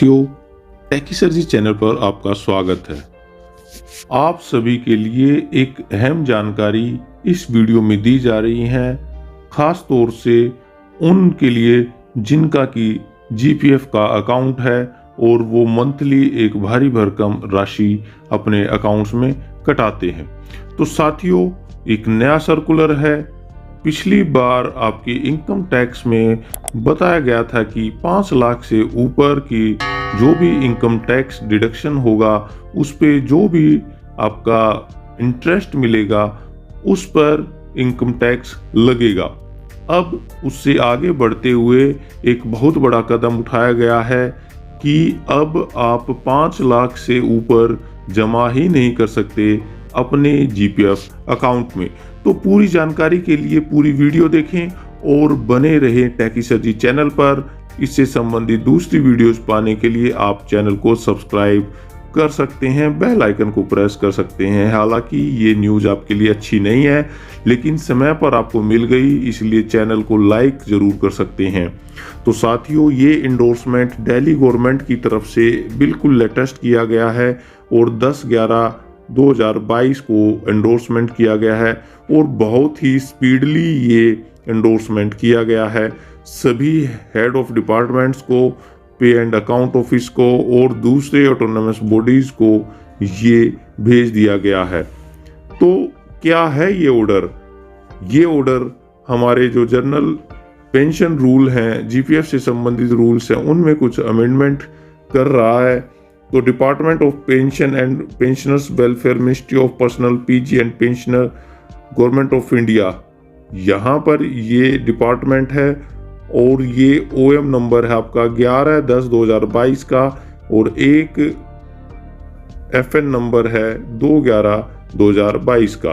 साथियों, टेकी सर जी चैनल पर आपका स्वागत है। आप सभी के लिए एक अहम जानकारी इस वीडियो में दी जा रही है, खास तौर से उनके लिए जिनका कि जीपीएफ का अकाउंट है और वो मंथली एक भारी भरकम राशि अपने अकाउंट्स में कटाते हैं। तो साथियों, एक नया सर्कुलर है। पिछली बार आपकी इनकम टैक्स में बताया गया था कि 5 लाख से ऊपर की जो भी इनकम टैक्स डिडक्शन होगा, उस पे जो भी आपका इंटरेस्ट मिलेगा उस पर इनकम टैक्स लगेगा। अब उससे आगे बढ़ते हुए एक बहुत बड़ा कदम उठाया गया है कि अब आप 5 लाख से ऊपर जमा ही नहीं कर सकते अपने जीपीएफ अकाउंट में। तो पूरी जानकारी के लिए पूरी वीडियो देखें और बने रहें टेकी सर जी चैनल पर। इससे संबंधित दूसरी वीडियोस पाने के लिए आप चैनल को सब्सक्राइब कर सकते हैं, बेल आइकन को प्रेस कर सकते हैं। हालांकि ये न्यूज़ आपके लिए अच्छी नहीं है, लेकिन समय पर आपको मिल गई, इसलिए चैनल को लाइक जरूर कर सकते हैं। तो साथियों, ये इंडोर्समेंट दिल्ली गवर्नमेंट की तरफ से बिल्कुल लेटेस्ट किया गया है और 10/11/2022 को एंडोर्समेंट किया गया है और बहुत ही स्पीडली ये एंडोर्समेंट किया गया है। सभी हेड ऑफ डिपार्टमेंट्स को, पे एंड अकाउंट ऑफिस को और दूसरे ऑटोनमस बॉडीज को ये भेज दिया गया है। तो क्या है ये ऑर्डर? ये ऑर्डर हमारे जो जनरल पेंशन रूल हैं, जीपीएफ से संबंधित रूल्स हैं, उनमें कुछ अमेंडमेंट कर रहा है। तो department of pension and pensioners welfare, ministry of personal, PG and pensioner, government of India, यहाँ पर ये डिपार्टमेंट है और ये ओएम नंबर है आपका 11/10/2022 का और एक एफएन नंबर है 2/11/2022 का।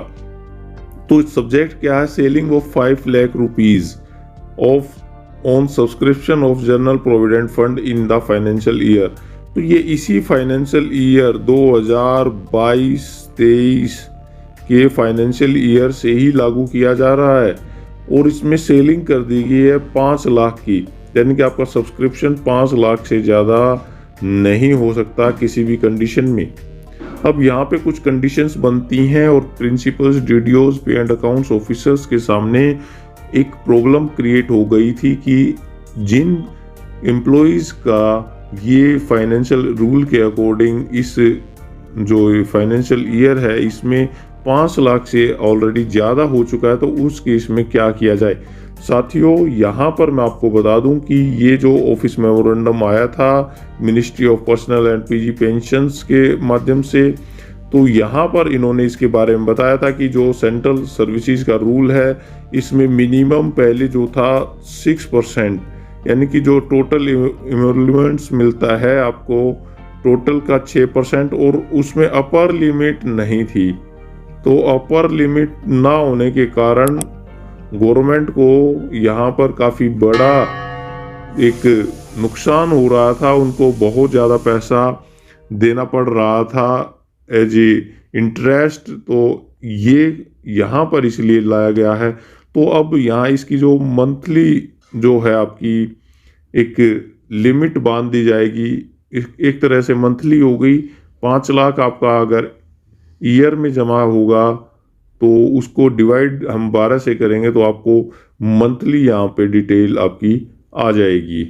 तो सब्जेक्ट क्या है? Selling of 5 lakh rupees of on subscription of general provident fund in the financial year. तो ये इसी फाइनेंशियल ईयर 2022-23 के फाइनेंशियल ईयर से ही लागू किया जा रहा है और इसमें सेलिंग कर दी गई है 5 लाख की, यानी कि आपका सब्सक्रिप्शन 5 लाख से ज़्यादा नहीं हो सकता किसी भी कंडीशन में। अब यहाँ पे कुछ कंडीशंस बनती हैं और प्रिंसिपल्स, डीडीओज, पे एंड अकाउंट्स ऑफिसर्स के सामने एक प्रॉब्लम क्रिएट हो गई थी कि जिन एम्प्लॉइज़ का ये फाइनेंशियल रूल के अकॉर्डिंग इस जो फाइनेंशियल ईयर है इसमें 5 लाख से ऑलरेडी ज़्यादा हो चुका है, तो उस केस में क्या किया जाए। साथियों, यहाँ पर मैं आपको बता दूं कि ये जो ऑफिस मेमोरेंडम आया था ministry of personal and PG pensions के माध्यम से, तो यहाँ पर इन्होंने इसके बारे में बताया था कि जो सेंट्रल सर्विसेज का रूल है इसमें मिनिमम पहले जो था 6%, यानी कि जो टोटल इमोल्यूमेंट्स मिलता है आपको टोटल का 6% और उसमें अपर लिमिट नहीं थी। तो अपर लिमिट ना होने के कारण गवर्नमेंट को यहाँ पर काफ़ी बड़ा एक नुकसान हो रहा था, उनको बहुत ज़्यादा पैसा देना पड़ रहा था एज ए इंटरेस्ट। तो ये यहाँ पर इसलिए लाया गया है। तो अब यहाँ इसकी जो मंथली जो है आपकी एक लिमिट बांध दी जाएगी, एक तरह से मंथली हो गई। 5 लाख आपका अगर ईयर में जमा होगा तो उसको डिवाइड हम 12 से करेंगे तो आपको मंथली यहाँ पे डिटेल आपकी आ जाएगी।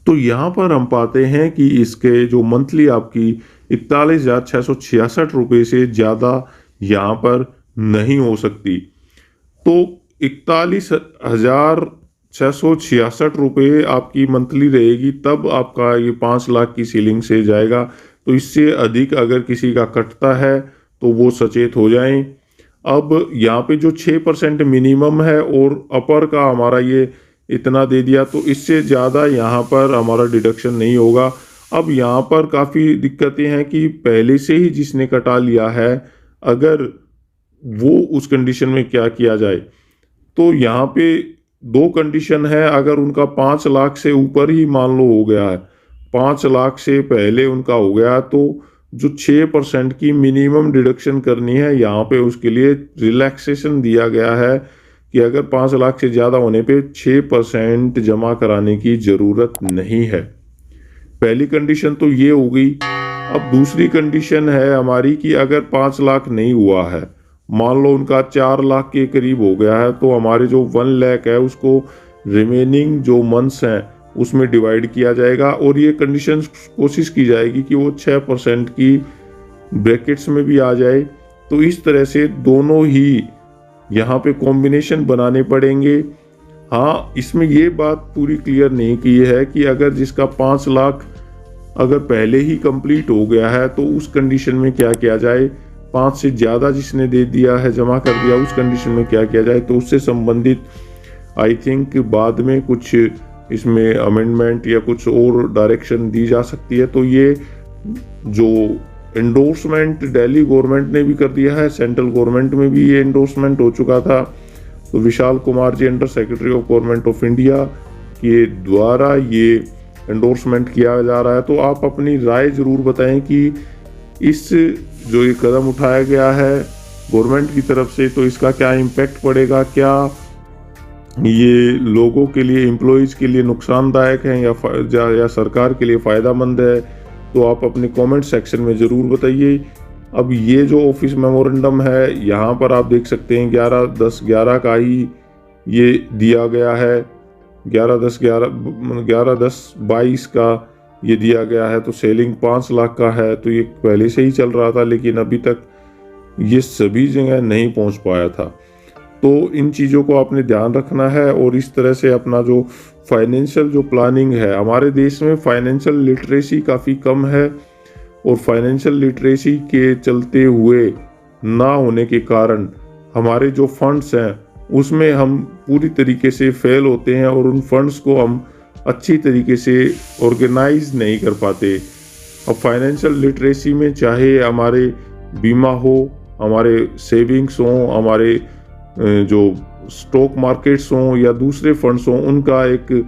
तो यहाँ पर हम पाते हैं कि इसके जो मंथली आपकी 41,666 रुपये से ज़्यादा यहाँ पर नहीं हो सकती। तो 41,666 रुपये आपकी मंथली रहेगी, तब आपका ये 5 लाख की सीलिंग से जाएगा। तो इससे अधिक अगर किसी का कटता है तो वो सचेत हो जाएं। अब यहाँ पे जो 6% मिनिमम है और अपर का हमारा ये इतना दे दिया, तो इससे ज़्यादा यहाँ पर हमारा डिडक्शन नहीं होगा। अब यहाँ पर काफ़ी दिक्कतें हैं कि पहले से ही जिसने कटा लिया है, अगर वो उस कंडीशन में क्या किया जाए। तो यहाँ पे 2 कंडीशन है। अगर उनका 5 लाख से ऊपर ही मान लो हो गया है, 5 लाख से पहले उनका हो गया, तो जो 6% की मिनिमम डिडक्शन करनी है यहाँ पे उसके लिए रिलैक्सेशन दिया गया है कि अगर 5 लाख से ज़्यादा होने पे 6% जमा कराने की ज़रूरत नहीं है। पहली कंडीशन तो ये हो गई। अब दूसरी कंडीशन है हमारी कि अगर 5 लाख नहीं हुआ है, मान लो उनका 4 लाख के करीब हो गया है, तो हमारे जो 1 लाख है उसको रिमेनिंग जो मंथ्स हैं उसमें डिवाइड किया जाएगा, और ये कंडीशन कोशिश की जाएगी कि वो 6% की ब्रैकेट्स में भी आ जाए। तो इस तरह से दोनों ही यहाँ पे कॉम्बिनेशन बनाने पड़ेंगे। हाँ, इसमें ये बात पूरी क्लियर नहीं की है कि अगर जिसका 5 लाख अगर पहले ही कंप्लीट हो गया है तो उस कंडीशन में क्या किया जाए, 5 से ज़्यादा जिसने दे दिया है, जमा कर दिया, उस कंडीशन में क्या किया जाए। तो उससे संबंधित आई थिंक बाद में कुछ इसमें अमेंडमेंट या कुछ और डायरेक्शन दी जा सकती है। तो ये जो एंडोर्समेंट दिल्ली गवर्नमेंट ने भी कर दिया है, सेंट्रल गवर्नमेंट में भी ये एंडोर्समेंट हो चुका था। तो Vishal Kumar ji under secretary of government of India के द्वारा ये एंडोर्समेंट किया जा रहा है। तो आप अपनी राय ज़रूर बताएं कि इस जो ये कदम उठाया गया है गवर्नमेंट की तरफ से, तो इसका क्या इम्पैक्ट पड़ेगा, क्या ये लोगों के लिए, एम्प्लॉइज़ के लिए नुकसानदायक है या सरकार के लिए फ़ायदेमंद है। तो आप अपने कमेंट सेक्शन में ज़रूर बताइए। अब ये जो ऑफिस मेमोरेंडम है, यहाँ पर आप देख सकते हैं 11/10/11 का ही ये दिया गया है, 11/10/22 का ये दिया गया है। तो सेलिंग 5 लाख का है, तो ये पहले से ही चल रहा था, लेकिन अभी तक ये सभी जगह नहीं पहुँच पाया था। तो इन चीज़ों को आपने ध्यान रखना है, और इस तरह से अपना जो फाइनेंशियल जो प्लानिंग है, हमारे देश में फाइनेंशियल लिटरेसी काफ़ी कम है, और फाइनेंशियल लिटरेसी के चलते हुए ना होने के कारण हमारे जो फंड्स हैं उसमें हम पूरी तरीके से फेल होते हैं, और उन फंड्स को हम अच्छी तरीके से ऑर्गेनाइज नहीं कर पाते। अब फाइनेंशियल लिटरेसी में चाहे हमारे बीमा हो, हमारे सेविंग्स हों, हमारे जो स्टॉक मार्केट्स हों या दूसरे फंड्स हों, उनका एक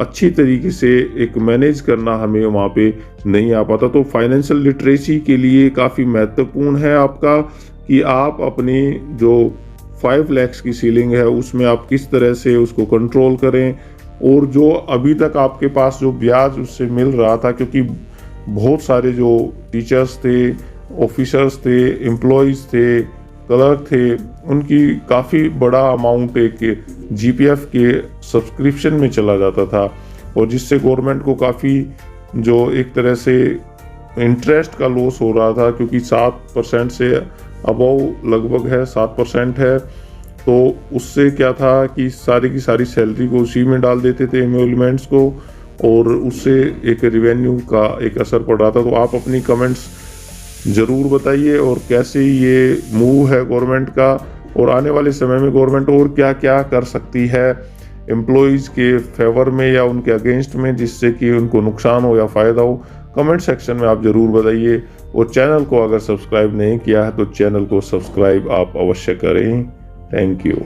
अच्छी तरीके से एक मैनेज करना हमें वहाँ पे नहीं आ पाता। तो फाइनेंशियल लिटरेसी के लिए काफ़ी महत्वपूर्ण है आपका कि आप अपनी जो 5 लाख की सीलिंग है उसमें आप किस तरह से उसको कंट्रोल करें, और जो अभी तक आपके पास जो ब्याज उससे मिल रहा था, क्योंकि बहुत सारे जो टीचर्स थे, ऑफिसर्स थे, एम्प्लॉयज़ थे, क्लर्क थे, उनकी काफ़ी बड़ा अमाउंट एक जीपीएफ के सब्सक्रिप्शन में चला जाता था, और जिससे गवर्नमेंट को काफ़ी जो एक तरह से इंटरेस्ट का लॉस हो रहा था, क्योंकि 7% से अबव लगभग है, 7% है। तो उससे क्या था कि सारी की सारी सैलरी को उसी में डाल देते थे, एम्यूलमेंट्स को, और उससे एक रेवेन्यू का एक असर पड़ रहा था। तो आप अपनी कमेंट्स ज़रूर बताइए, और कैसे ये मूव है गवर्नमेंट का, और आने वाले समय में गवर्नमेंट और क्या क्या कर सकती है एम्प्लॉइज़ के फेवर में या उनके अगेंस्ट में, जिससे कि उनको नुकसान हो या फ़ायदा हो। कमेंट सेक्शन में आप ज़रूर बताइए, और चैनल को अगर सब्सक्राइब नहीं किया है तो चैनल को सब्सक्राइब आप अवश्य करें। Thank you.